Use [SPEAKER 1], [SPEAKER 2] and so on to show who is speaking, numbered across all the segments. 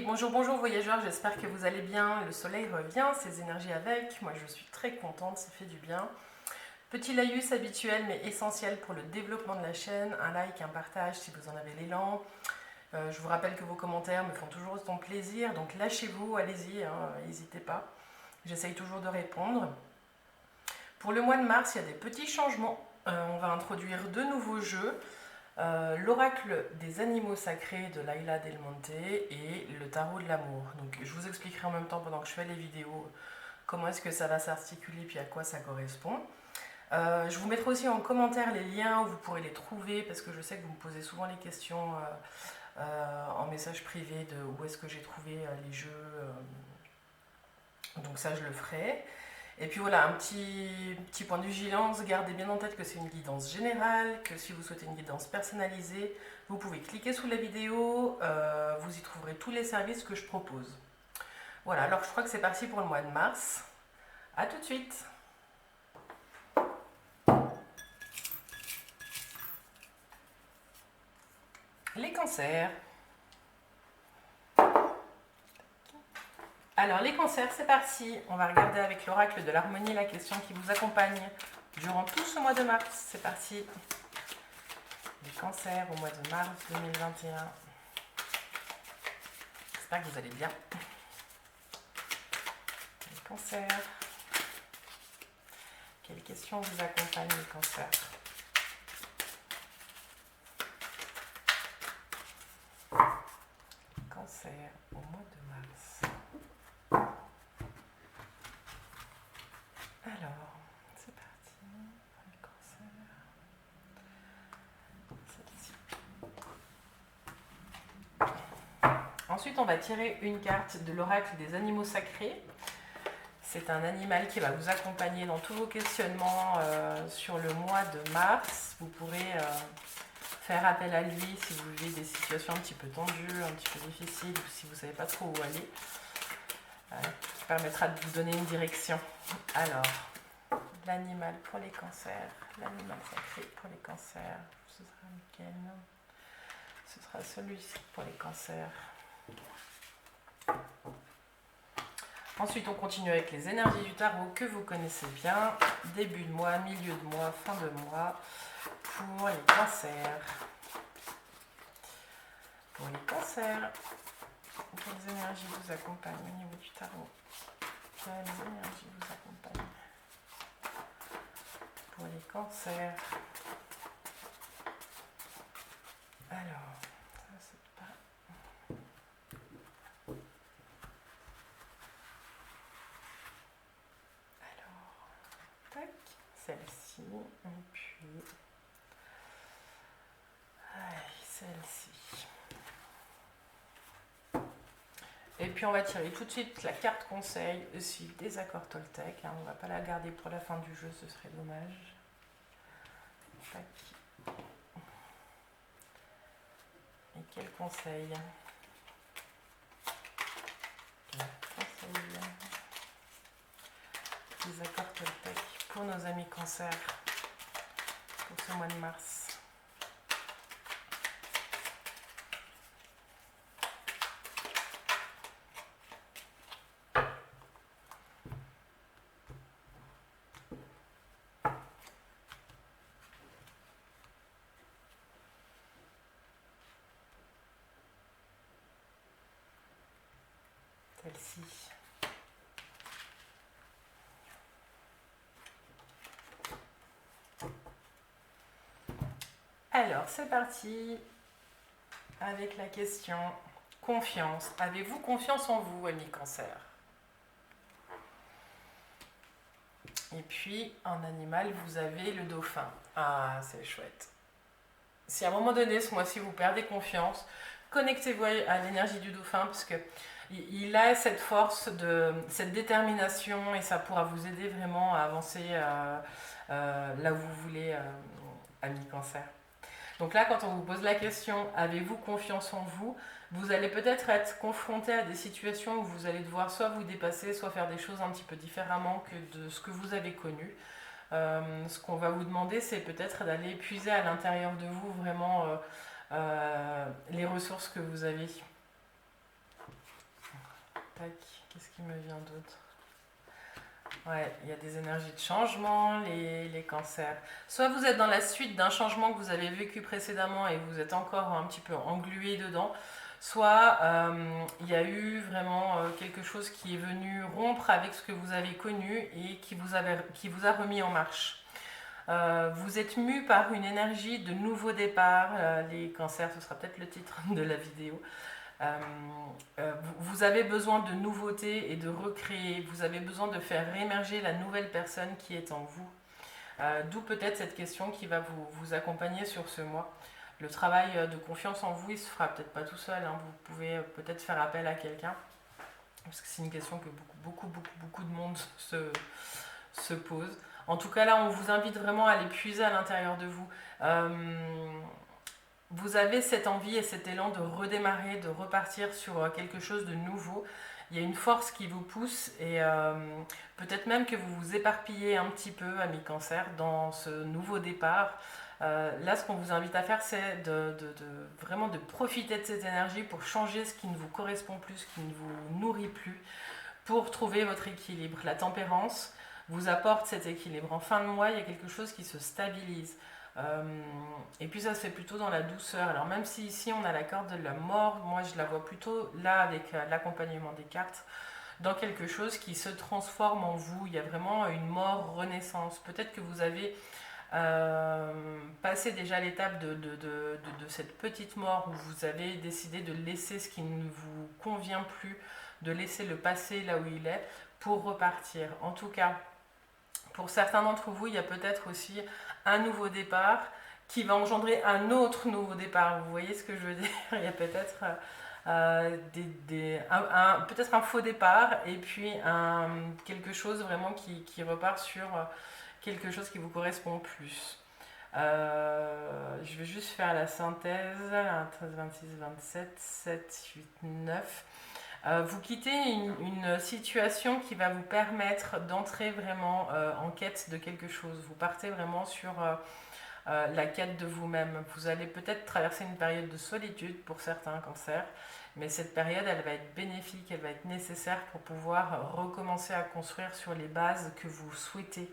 [SPEAKER 1] Bonjour, bonjour voyageurs, j'espère que vous allez bien. Le soleil revient, ses énergies avec. Moi, je suis très contente, ça fait du bien. Petit laïus habituel mais essentiel pour le développement de la chaîne. Un like, un partage si vous en avez l'élan. Je vous rappelle que vos commentaires me font toujours autant plaisir, donc lâchez-vous, allez-y, n'hésitez pas. J'essaye toujours de répondre. Pour le mois de mars, il y a des petits changements. On va introduire deux nouveaux jeux. L'oracle des animaux sacrés de Laila Del Monte et le tarot de l'amour. Donc je vous expliquerai en même temps pendant que je fais les vidéos comment est-ce que ça va s'articuler puis à quoi ça correspond. Je vous mettrai aussi en commentaire les liens où vous pourrez les trouver parce que je sais que vous me posez souvent les questions en message privé de où est-ce que j'ai trouvé les jeux. Donc ça je le ferai. Et puis voilà, un petit point de vigilance, gardez bien en tête que c'est une guidance générale, que si vous souhaitez une guidance personnalisée, vous pouvez cliquer sous la vidéo, vous y trouverez tous les services que je propose. Voilà, alors je crois que c'est parti pour le mois de mars. A tout de suite. Les cancers. Alors les cancers, c'est parti. On va regarder avec l'oracle de l'harmonie la question qui vous accompagne durant tout ce mois de mars. C'est parti. Les cancers au mois de mars 2021. J'espère que vous allez bien. Les cancers. Quelles questions vous accompagnent les cancers? Les cancers au mois de mars. Alors, c'est parti pour les cancers. Celle-ci. Ensuite, on va tirer une carte de l'oracle des animaux sacrés. C'est un animal qui va vous accompagner dans tous vos questionnements sur le mois de mars. Vous pourrez faire appel à lui si vous vivez des situations un petit peu tendues, un petit peu difficiles, ou si vous ne savez pas trop où aller. Ça permettra de vous donner une direction. Alors, l'animal pour les cancers, l'animal sacré pour les cancers, ce sera lequel? Ce sera celui-ci pour les cancers. Ensuite, on continue avec les énergies du tarot que vous connaissez bien. Début de mois, milieu de mois, fin de mois pour les cancers. Pour les cancers, quelles énergies vous accompagnent au niveau du tarot? Quelles énergies vous accompagnent pour les cancers? Alors, ça c'est pas... Tac, celle-ci, et puis celle-ci. Et puis on va tirer tout de suite la carte conseil aussi des accords Toltec. On ne va pas la garder pour la fin du jeu, ce serait dommage. Tac. Et quel conseil? Des accords Toltec pour nos amis cancers pour ce mois de mars. Celle-ci. Alors, c'est parti avec la question confiance. Avez-vous confiance en vous, amis cancer? Et puis, en animal, vous avez le dauphin. Ah, c'est chouette. Si à un moment donné, ce mois-ci, vous perdez confiance, connectez-vous à l'énergie du dauphin, parce que il a cette force, cette détermination, et ça pourra vous aider vraiment à avancer là où vous voulez, amis cancer. Donc là, quand on vous pose la question, avez-vous confiance en vous? Vous allez peut-être être confronté à des situations où vous allez devoir soit vous dépasser, soit faire des choses un petit peu différemment que de ce que vous avez connu. Ce qu'on va vous demander, c'est peut-être d'aller puiser à l'intérieur de vous vraiment les ressources que vous avez. Tac, qu'est-ce qui me vient d'autre? Ouais, il y a des énergies de changement, les cancers. Soit vous êtes dans la suite d'un changement que vous avez vécu précédemment et vous êtes encore un petit peu englué dedans, soit il y a eu vraiment quelque chose qui est venu rompre avec ce que vous avez connu et qui vous a remis en marche. Vous êtes mu par une énergie de nouveau départ. Les cancers, ce sera peut-être le titre de la vidéo. Vous avez besoin de nouveautés et de recréer. Vous avez besoin de faire réémerger la nouvelle personne qui est en vous. D'où peut-être cette question qui va vous accompagner sur ce mois. Le travail de confiance en vous, il se fera peut-être pas tout seul. Hein. Vous pouvez peut-être faire appel à quelqu'un. Parce que c'est une question que beaucoup de monde se pose. En tout cas, là, on vous invite vraiment à aller puiser à l'intérieur de vous. Vous avez cette envie et cet élan de redémarrer, de repartir sur quelque chose de nouveau. Il y a une force qui vous pousse et peut-être même que vous vous éparpillez un petit peu, amis cancer, dans ce nouveau départ. Là, ce qu'on vous invite à faire, c'est vraiment de profiter de cette énergie pour changer ce qui ne vous correspond plus, ce qui ne vous nourrit plus, pour trouver votre équilibre. La tempérance vous apporte cet équilibre. En fin de mois, il y a quelque chose qui se stabilise. Et puis ça se fait plutôt dans la douceur. Alors même si ici on a la carte de la mort, moi je la vois plutôt là avec l'accompagnement des cartes, dans quelque chose qui se transforme en vous. Il y a vraiment une mort-renaissance. Peut-être que vous avez passé déjà l'étape de cette petite mort où vous avez décidé de laisser ce qui ne vous convient plus, de laisser le passé là où il est pour repartir. En tout cas, pour certains d'entre vous, il y a peut-être aussi un nouveau départ qui va engendrer un autre nouveau départ. Vous voyez ce que je veux dire? Il y a peut-être peut-être un faux départ et puis quelque chose vraiment qui repart sur quelque chose qui vous correspond plus. Je vais juste faire la synthèse. 13, 26, 27, 7, 8, 9. Vous quittez une situation qui va vous permettre d'entrer vraiment en quête de quelque chose. Vous partez vraiment sur la quête de vous-même. Vous allez peut-être traverser une période de solitude pour certains cancers, mais cette période, elle va être bénéfique, elle va être nécessaire pour pouvoir recommencer à construire sur les bases que vous souhaitez.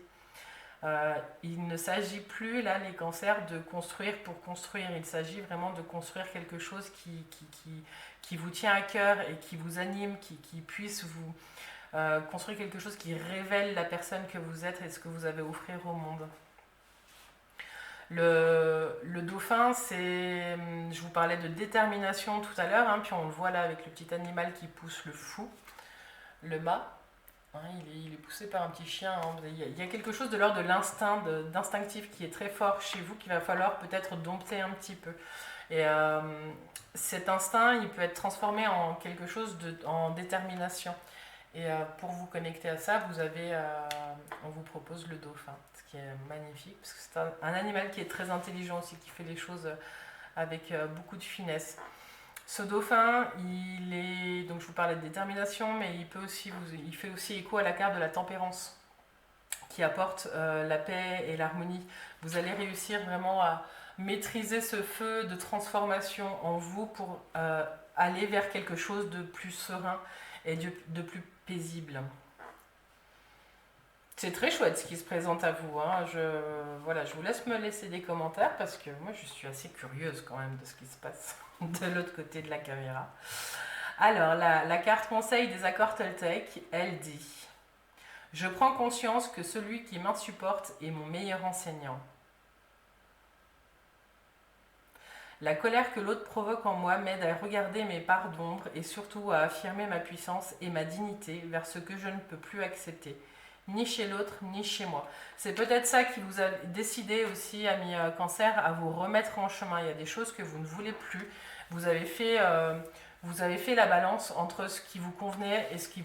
[SPEAKER 1] Il ne s'agit plus, là, les cancers, de construire pour construire. Il s'agit vraiment de construire quelque chose qui vous tient à cœur et qui vous anime, qui puisse vous construire quelque chose qui révèle la personne que vous êtes et ce que vous avez à offrir au monde. Le dauphin, c'est, je vous parlais de détermination tout à l'heure, hein, puis on le voit là avec le petit animal qui pousse le fou, le mât. Hein, il est poussé par un petit chien. Hein. Il y a quelque chose de l'ordre de l'instinct, d'instinctif qui est très fort chez vous, qu'il va falloir peut-être dompter un petit peu. Et cet instinct, il peut être transformé en quelque chose en détermination. Et pour vous connecter à ça, on vous propose le dauphin, ce qui est magnifique, parce que c'est un animal qui est très intelligent aussi, qui fait les choses avec beaucoup de finesse. Ce dauphin, donc je vous parlais de détermination, mais il fait aussi écho à la carte de la tempérance, qui apporte la paix et l'harmonie. Vous allez réussir vraiment à maîtriser ce feu de transformation en vous pour aller vers quelque chose de plus serein et de plus paisible. C'est très chouette ce qui se présente à vous. Hein. Je vous laisse me laisser des commentaires parce que moi je suis assez curieuse quand même de ce qui se passe de l'autre côté de la caméra. Alors, la carte conseil des accords Toltec, elle dit: je prends conscience que celui qui m'insupporte est mon meilleur enseignant. La colère que l'autre provoque en moi m'aide à regarder mes parts d'ombre et surtout à affirmer ma puissance et ma dignité vers ce que je ne peux plus accepter, ni chez l'autre, ni chez moi. C'est peut-être ça qui vous a décidé aussi, amis cancer, à vous remettre en chemin. Il y a des choses que vous ne voulez plus. Vous avez fait la balance entre ce qui vous convenait et ce que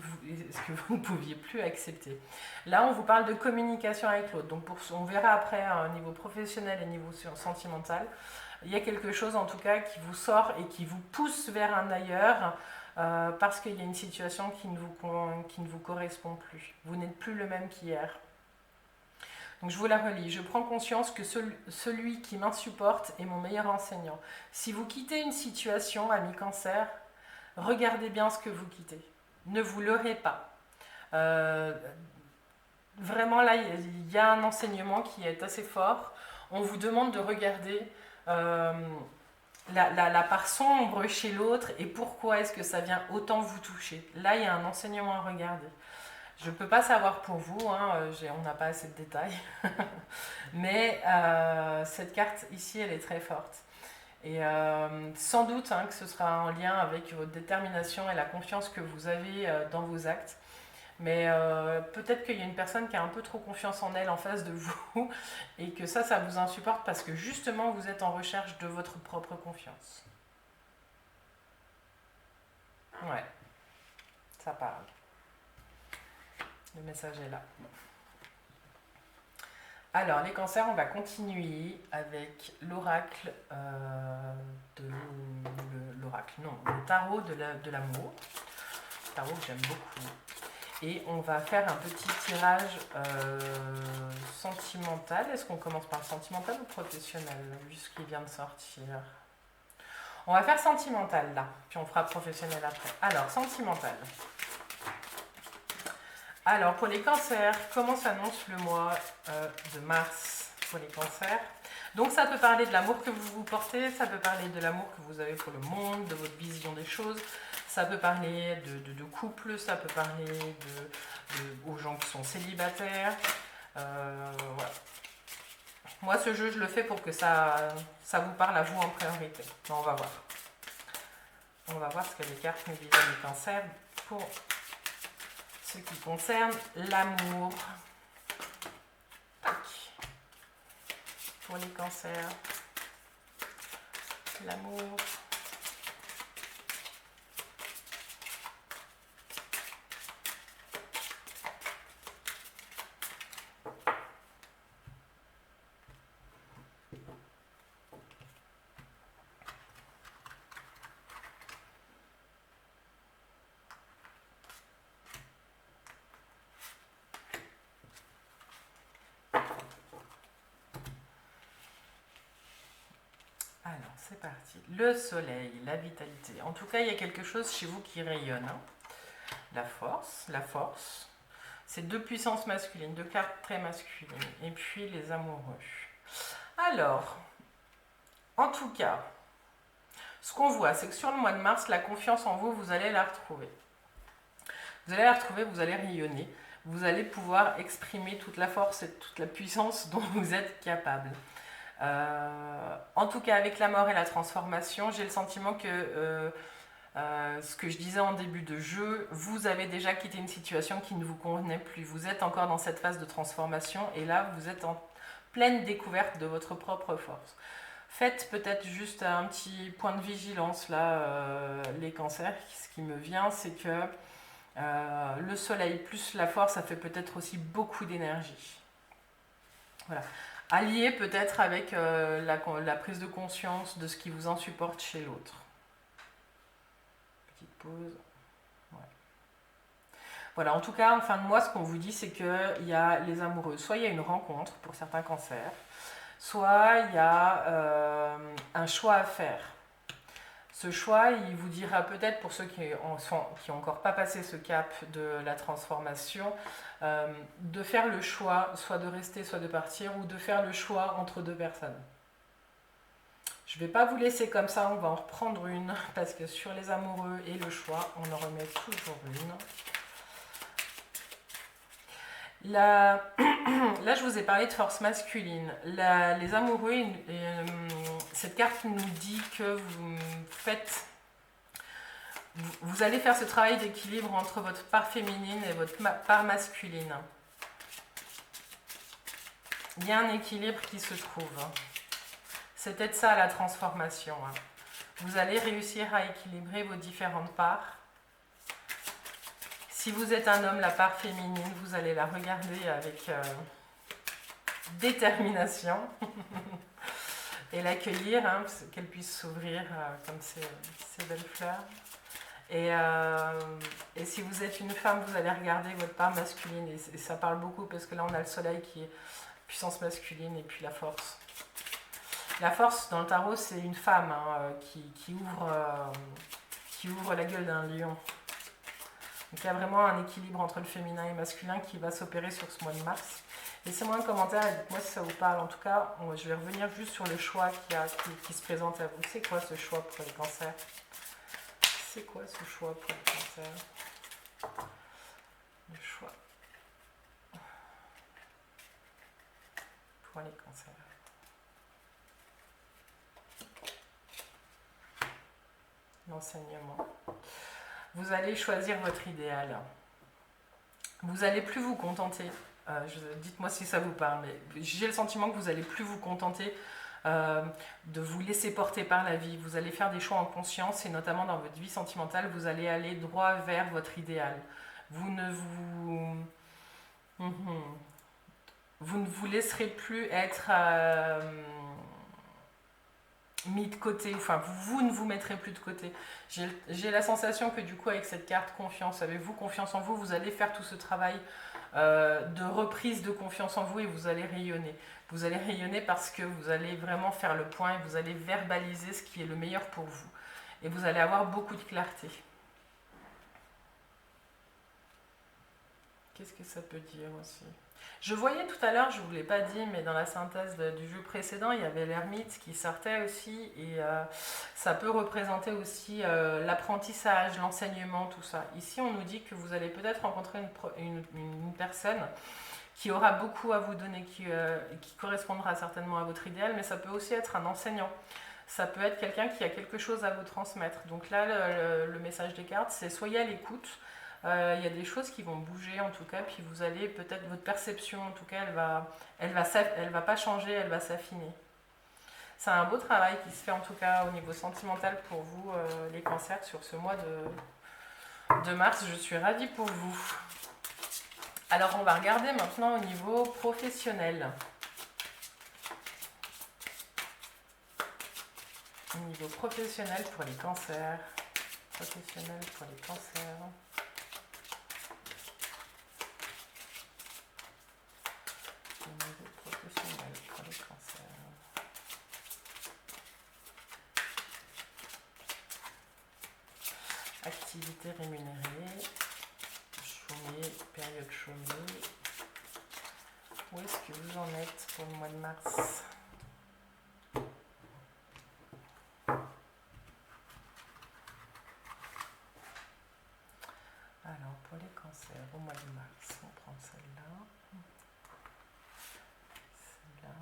[SPEAKER 1] vous ne pouviez plus accepter. Là, on vous parle de communication avec l'autre. Donc, on verra après au niveau professionnel et au niveau sentimental. Il y a quelque chose en tout cas qui vous sort et qui vous pousse vers un ailleurs parce qu'il y a une situation qui ne vous correspond plus. Vous n'êtes plus le même qu'hier. Donc je vous la relis. Je prends conscience que celui qui m'insupporte est mon meilleur enseignant. Si vous quittez une situation, ami cancer, regardez bien ce que vous quittez. Ne vous leurrez pas. Vraiment là, il y a un enseignement qui est assez fort. On vous demande de regarder la part sombre chez l'autre et pourquoi est-ce que ça vient autant vous toucher. Là, il y a un enseignement à regarder. Je ne peux pas savoir pour vous, hein, on n'a pas assez de détails, mais cette carte ici, elle est très forte. Et sans doute hein, que ce sera en lien avec votre détermination et la confiance que vous avez dans vos actes. Mais peut-être qu'il y a une personne qui a un peu trop confiance en elle en face de vous et que ça vous insupporte parce que justement vous êtes en recherche de votre propre confiance. Ouais, ça parle. Le message est là. Alors, les cancers, on va continuer avec l'oracle le tarot de l'amour. Tarot que j'aime beaucoup. Et on va faire un petit tirage sentimental. Est-ce qu'on commence par le sentimental ou professionnel, vu ce qui vient de sortir? On va faire sentimental là, puis on fera professionnel après. Alors, sentimental. Alors, pour les cancers, comment s'annonce le mois de mars pour les cancers? Donc, ça peut parler de l'amour que vous vous portez, ça peut parler de l'amour que vous avez pour le monde, de votre vision des choses, ça peut parler de couple, ça peut parler aux gens qui sont célibataires. Voilà. Moi, ce jeu, je le fais pour que ça vous parle à vous en priorité. Bon, on va voir. On va voir ce que les cartes nous disent des cancers pour ce qui concerne l'amour. Pour les cancers, l'amour. Alors, c'est parti. Le soleil, la vitalité. En tout cas, il y a quelque chose chez vous qui rayonne. Hein. La force. C'est deux puissances masculines, deux cartes très masculines. Et puis les amoureux. Alors, en tout cas, ce qu'on voit, c'est que sur le mois de mars, la confiance en vous, vous allez la retrouver. Vous allez la retrouver, vous allez rayonner. Vous allez pouvoir exprimer toute la force et toute la puissance dont vous êtes capable. En tout cas, avec la mort et la transformation, j'ai le sentiment que ce que je disais en début de jeu, vous avez déjà quitté une situation qui ne vous convenait plus. Vous êtes encore dans cette phase de transformation et là, vous êtes en pleine découverte de votre propre force. Faites peut-être juste un petit point de vigilance là, les cancers. Ce qui me vient, c'est que le soleil plus la force, ça fait peut-être aussi beaucoup d'énergie. Voilà. Allié peut-être avec la prise de conscience de ce qui vous insupporte chez l'autre. Petite pause. Ouais. Voilà, en tout cas, en fin de mois, ce qu'on vous dit, c'est qu'il y a les amoureux. Soit il y a une rencontre pour certains cancers, soit il y a un choix à faire. Ce choix, il vous dira peut-être, pour ceux qui n'ont encore pas passé ce cap de la transformation, de faire le choix, soit de rester, soit de partir, ou de faire le choix entre deux personnes. Je ne vais pas vous laisser comme ça, on va en reprendre une, parce que sur les amoureux et le choix, on en remet toujours une. Là, je vous ai parlé de force masculine. Les amoureux, cette carte nous dit que vous allez faire ce travail d'équilibre entre votre part féminine et votre part masculine. Il y a un équilibre qui se trouve. C'est peut-être ça la transformation. Vous allez réussir à équilibrer vos différentes parts. Si vous êtes un homme, la part féminine, vous allez la regarder avec détermination et l'accueillir, hein, qu'elle puisse s'ouvrir comme ces belles fleurs. Et si vous êtes une femme, vous allez regarder votre part masculine. Et ça parle beaucoup parce que là, on a le soleil qui est puissance masculine et puis la force. La force, dans le tarot, c'est une femme hein, qui ouvre la gueule d'un lion. Donc il y a vraiment un équilibre entre le féminin et le masculin qui va s'opérer sur ce mois de mars. Laissez-moi un commentaire et dites-moi si ça vous parle. En tout cas, je vais revenir juste sur le choix qui se présente à vous. C'est quoi ce choix pour les cancers? C'est quoi ce choix pour les cancers? Le choix pour les cancers. L'enseignement. Vous allez choisir votre idéal. Vous n'allez plus vous contenter. Dites-moi si ça vous parle, mais j'ai le sentiment que vous n'allez plus vous contenter de vous laisser porter par la vie. Vous allez faire des choix en conscience et notamment dans votre vie sentimentale, vous allez aller droit vers votre idéal. Vous ne vous laisserez plus être mis de côté, enfin vous ne vous mettrez plus de côté. J'ai la sensation que du coup avec cette carte confiance, avez-vous confiance en vous, vous allez faire tout ce travail de reprise de confiance en vous et vous allez rayonner. Vous allez rayonner parce que vous allez vraiment faire le point et vous allez verbaliser ce qui est le meilleur pour vous. Et vous allez avoir beaucoup de clarté. Qu'est-ce que ça peut dire aussi? Je voyais tout à l'heure, je ne vous l'ai pas dit, mais dans la synthèse du jeu précédent, il y avait l'ermite qui sortait aussi, et ça peut représenter aussi l'apprentissage, l'enseignement, tout ça. Ici, on nous dit que vous allez peut-être rencontrer une personne qui aura beaucoup à vous donner, qui correspondra certainement à votre idéal, mais ça peut aussi être un enseignant. Ça peut être quelqu'un qui a quelque chose à vous transmettre. Donc là, le message des cartes, c'est soyez à l'écoute. Il y a des choses qui vont bouger en tout cas, puis vous allez peut-être, votre perception en tout cas, elle va pas changer, elle va s'affiner. C'est un beau travail qui se fait en tout cas au niveau sentimental pour vous, les cancers, sur ce mois de mars. Je suis ravie pour vous. Alors on va regarder maintenant au niveau professionnel. Au niveau professionnel pour les cancers. Professionnel pour les cancers. Au niveau professionnel pour les cancers. Activité rémunérée. Chômé, période chômée. Où est-ce que vous en êtes pour le mois de mars? Alors, pour les cancers, au mois de mars, on prend celle-là. Celle-là.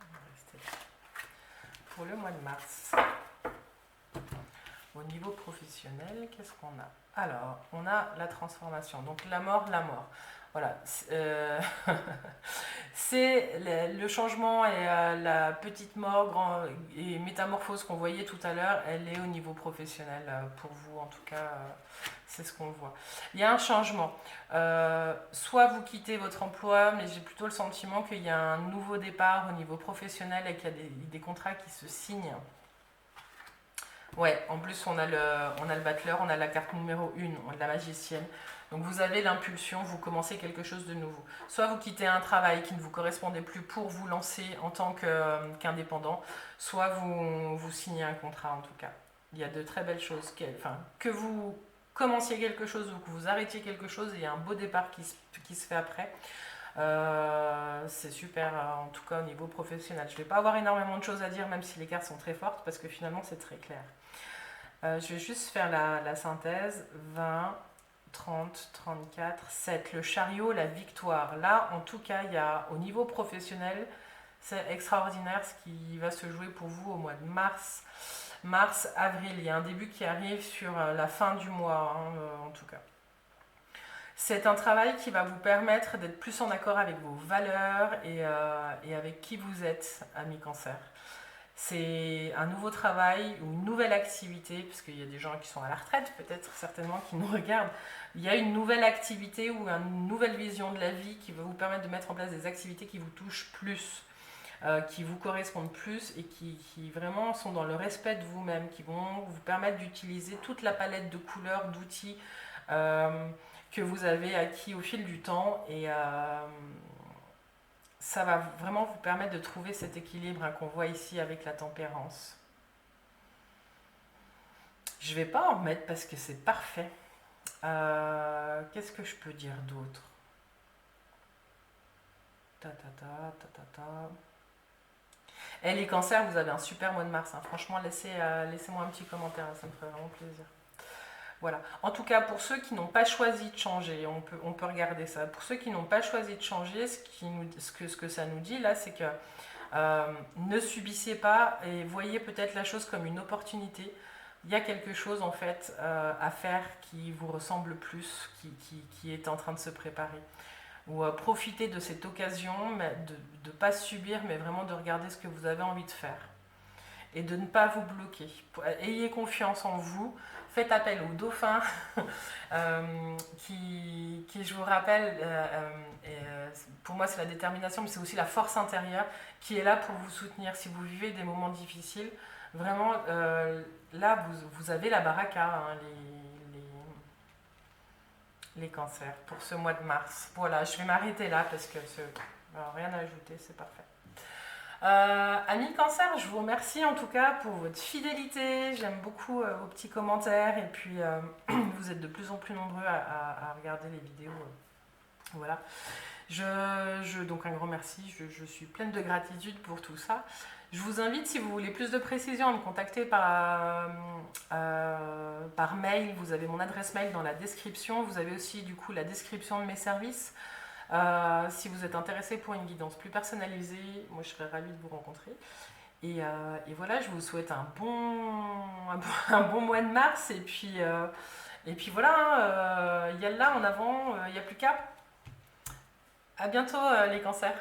[SPEAKER 1] On va rester là. Pour le mois de mars, au niveau professionnel, qu'est-ce qu'on a? Alors, on a la transformation. Donc, la mort. Voilà. C'est le changement et la petite mort et métamorphose qu'on voyait tout à l'heure, elle est au niveau professionnel pour vous, en tout cas, c'est ce qu'on voit. Il y a un changement. Soit vous quittez votre emploi, mais j'ai plutôt le sentiment qu'il y a un nouveau départ au niveau professionnel et qu'il y a des contrats qui se signent. Ouais, en plus on a le battleur, on a la carte numéro 1, on a la magicienne. Donc vous avez l'impulsion, vous commencez quelque chose de nouveau. Soit vous quittez un travail qui ne vous correspondait plus pour vous lancer en tant qu'indépendant, soit vous signez un contrat en tout cas. Il y a de très belles choses. Que vous commenciez quelque chose ou que vous arrêtiez quelque chose, il y a un beau départ qui se fait après. C'est super en tout cas au niveau professionnel. Je ne vais pas avoir énormément de choses à dire même si les cartes sont très fortes parce que finalement c'est très clair. Je vais juste faire la synthèse. 20, 30, 34, 7. Le chariot, la victoire. Là en tout cas il y a au niveau professionnel, c'est extraordinaire ce qui va se jouer pour vous au mois de mars. Mars, avril, il y a un début qui arrive sur la fin du mois en tout cas. C'est un travail qui va vous permettre d'être plus en accord avec vos valeurs et avec qui vous êtes, ami cancer. C'est un nouveau travail ou une nouvelle activité, parce qu'il y a des gens qui sont à la retraite, peut-être certainement, qui nous regardent. Il y a une nouvelle activité ou une nouvelle vision de la vie qui va vous permettre de mettre en place des activités qui vous touchent plus, qui vous correspondent plus et qui vraiment sont dans le respect de vous-même, qui vont vous permettre d'utiliser toute la palette de couleurs, d'outils que vous avez acquis au fil du temps et ça va vraiment vous permettre de trouver cet équilibre qu'on voit ici avec la tempérance. Je ne vais pas en remettre parce que c'est parfait. Qu'est-ce que je peux dire d'autre? Ta ta ta ta ta ta. Et les cancers, vous avez un super mois de mars, hein. Franchement, laissez-moi un petit commentaire, ça me ferait vraiment plaisir. Voilà. En tout cas, pour ceux qui n'ont pas choisi de changer, on peut regarder ça. Pour ceux qui n'ont pas choisi de changer, ce que ça nous dit là, c'est que ne subissez pas et voyez peut-être la chose comme une opportunité. Il y a quelque chose en fait à faire qui vous ressemble plus, qui est en train de se préparer. Ou profitez de cette occasion de ne pas subir, mais vraiment de regarder ce que vous avez envie de faire. Et de ne pas vous bloquer. Ayez confiance en vous. Faites appel au dauphin, qui, je vous rappelle, pour moi c'est la détermination, mais c'est aussi la force intérieure qui est là pour vous soutenir. Si vous vivez des moments difficiles, vraiment, là, vous avez la baraka, hein, les cancers, pour ce mois de mars. Voilà, je vais m'arrêter là parce que rien à ajouter, c'est parfait. Amis cancer, je vous remercie en tout cas pour votre fidélité. J'aime beaucoup vos petits commentaires et puis vous êtes de plus en plus nombreux à regarder les vidéos. Voilà. Donc un grand merci, je suis pleine de gratitude pour tout ça. Je vous invite, si vous voulez plus de précisions, à me contacter par mail. Vous avez mon adresse mail dans la description. Vous avez aussi du coup la description de mes services. Si vous êtes intéressé pour une guidance plus personnalisée, moi je serais ravie de vous rencontrer. Et voilà, je vous souhaite un bon mois de mars. Et puis voilà, Yallah en avant, il n'y a plus qu'à. À bientôt les cancers.